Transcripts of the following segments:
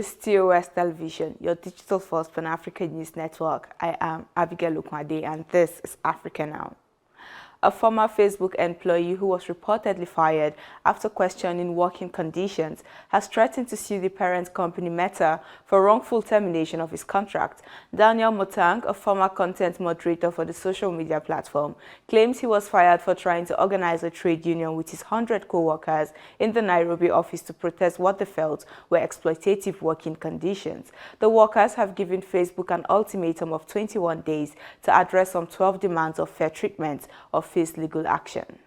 is TOS Television, your digital first Pan-African news network. I am Abigail Okwade, and this is Africa Now. A former Facebook employee who was reportedly fired after questioning working conditions has threatened to sue the parent company Meta for wrongful termination of his contract. Daniel Motang, a former content moderator for the social media platform, claims he was fired for trying to organize a trade union with his 100 co-workers in the Nairobi office to protest what they felt were exploitative working conditions. The workers have given Facebook an ultimatum of 21 days to address some 12 demands of fair treatment or face legal action.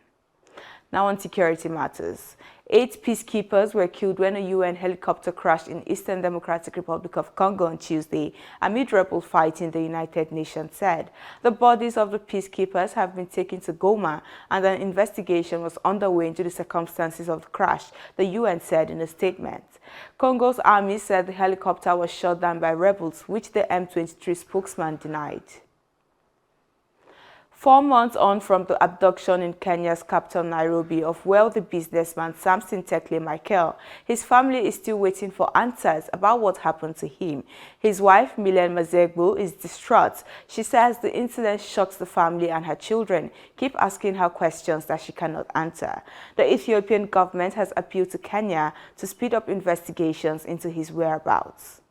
Now on security matters. 8 peacekeepers were killed when a UN helicopter crashed in Eastern Democratic Republic of Congo on Tuesday amid rebel fighting, the United Nations said. The bodies of the peacekeepers have been taken to Goma and an investigation was underway into the circumstances of the crash, the UN said in a statement. Congo's army said the helicopter was shot down by rebels, which the M23 spokesman denied. 4 months on from the abduction in Kenya's capital Nairobi of wealthy businessman Samson Tekle Michael, his family is still waiting for answers about what happened to him. His wife, Milen Mazegbu, is distraught. She says the incident shocks the family and her children keep asking her questions that she cannot answer. The Ethiopian government has appealed to Kenya to speed up investigations into his whereabouts.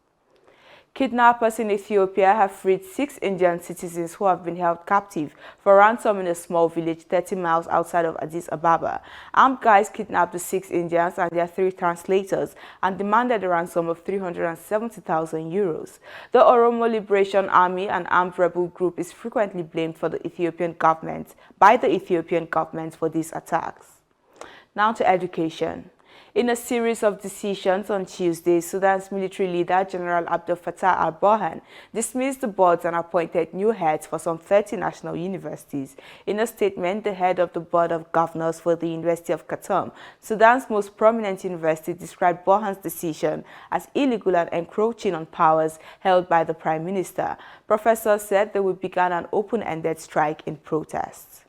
Kidnappers in Ethiopia have freed 6 Indian citizens who have been held captive for ransom in a small village 30 miles outside of Addis Ababa. Armed guys kidnapped the 6 Indians and their 3 translators and demanded a ransom of 370,000 euros. The Oromo Liberation Army, an armed rebel group, is frequently blamed by the Ethiopian government for these attacks. Now to education. In a series of decisions on Tuesday, Sudan's military leader, General Abdel Fattah al-Burhan, dismissed the boards and appointed new heads for some 30 national universities. In a statement, the head of the Board of Governors for the University of Khartoum, Sudan's most prominent university, described Burhan's decision as illegal and encroaching on powers held by the Prime Minister. Professors said they would begin an open-ended strike in protest.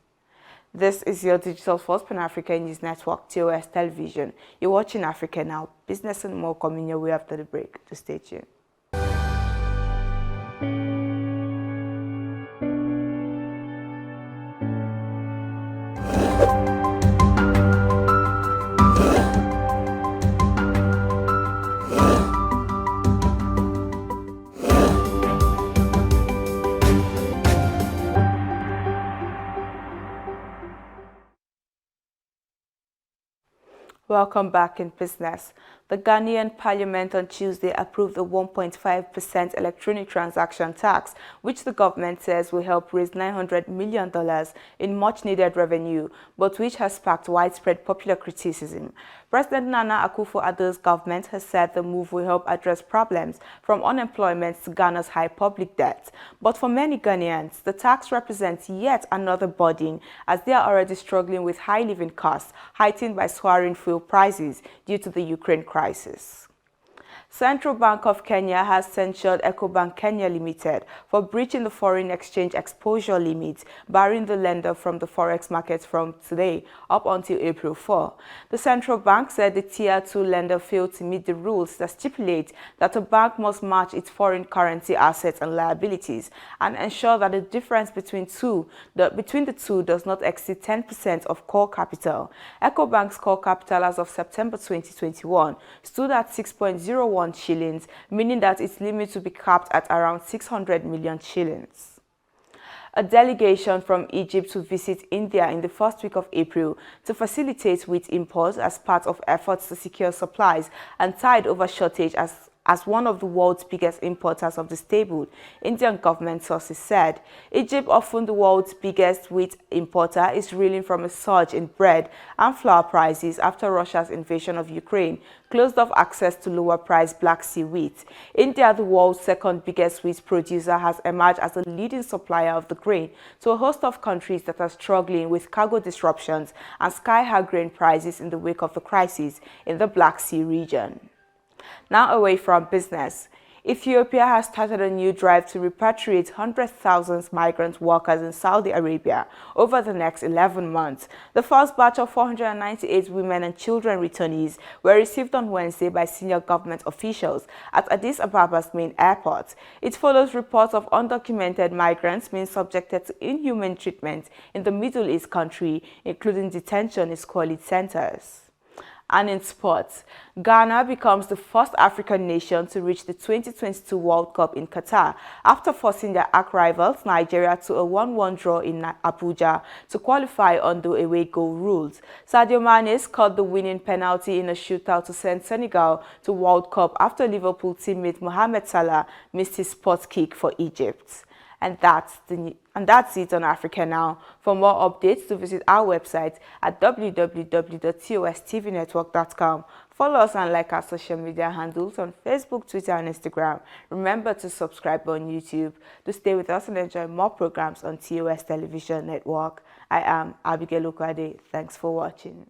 This is your digital first Pan-African news network, TOS Television. You're watching Africa Now. Business and more coming your way after the break. Just stay tuned. Welcome back in business. The Ghanaian Parliament on Tuesday approved the 1.5% electronic transaction tax, which the government says will help raise $900 million in much-needed revenue, but which has sparked widespread popular criticism. President Nana Akufo-Addo's government has said the move will help address problems from unemployment to Ghana's high public debt. But for many Ghanaians, the tax represents yet another burden, as they are already struggling with high living costs, heightened by soaring fuel prices due to the Ukraine crisis. Central Bank of Kenya has censured Ecobank Kenya Limited for breaching the foreign exchange exposure limit, barring the lender from the forex market from today up until April 4. The central bank said the Tier 2 lender failed to meet the rules that stipulate that a bank must match its foreign currency assets and liabilities and ensure that the difference between the two does not exceed 10% of core capital. Ecobank's core capital as of September 2021 stood at 6.01 shillings, meaning that its limit to be capped at around 600 million shillings. A delegation from Egypt to visit India in the first week of April to facilitate wheat imports as part of efforts to secure supplies and tide over shortage as one of the world's biggest importers of the staple, Indian government sources said. Egypt, often the world's biggest wheat importer, is reeling from a surge in bread and flour prices after Russia's invasion of Ukraine closed off access to lower-priced Black Sea wheat. India, the world's second biggest wheat producer, has emerged as a leading supplier of the grain to a host of countries that are struggling with cargo disruptions and sky-high grain prices in the wake of the crisis in the Black Sea region. Now away from business. Ethiopia has started a new drive to repatriate 100,000 migrant workers in Saudi Arabia over the next 11 months. The first batch of 498 women and children returnees were received on Wednesday by senior government officials at Addis Ababa's main airport. It follows reports of undocumented migrants being subjected to inhumane treatment in the Middle East country, including detention in squalid centers. And in sports, Ghana becomes the first African nation to reach the 2022 World Cup in Qatar after forcing their arch rivals Nigeria to a 1-1 draw in Abuja to qualify under away goal rules. Sadio Mane scored the winning penalty in a shootout to send Senegal to World Cup after Liverpool teammate Mohamed Salah missed his spot kick for Egypt. And that's it on Africa Now. For more updates, to visit our website at www.tostvnetwork.com. Follow us and like our social media handles on Facebook, Twitter, and Instagram. Remember to subscribe on YouTube. To stay with us and enjoy more programs on TOS Television Network. I am Abigail Okwade. Thanks for watching.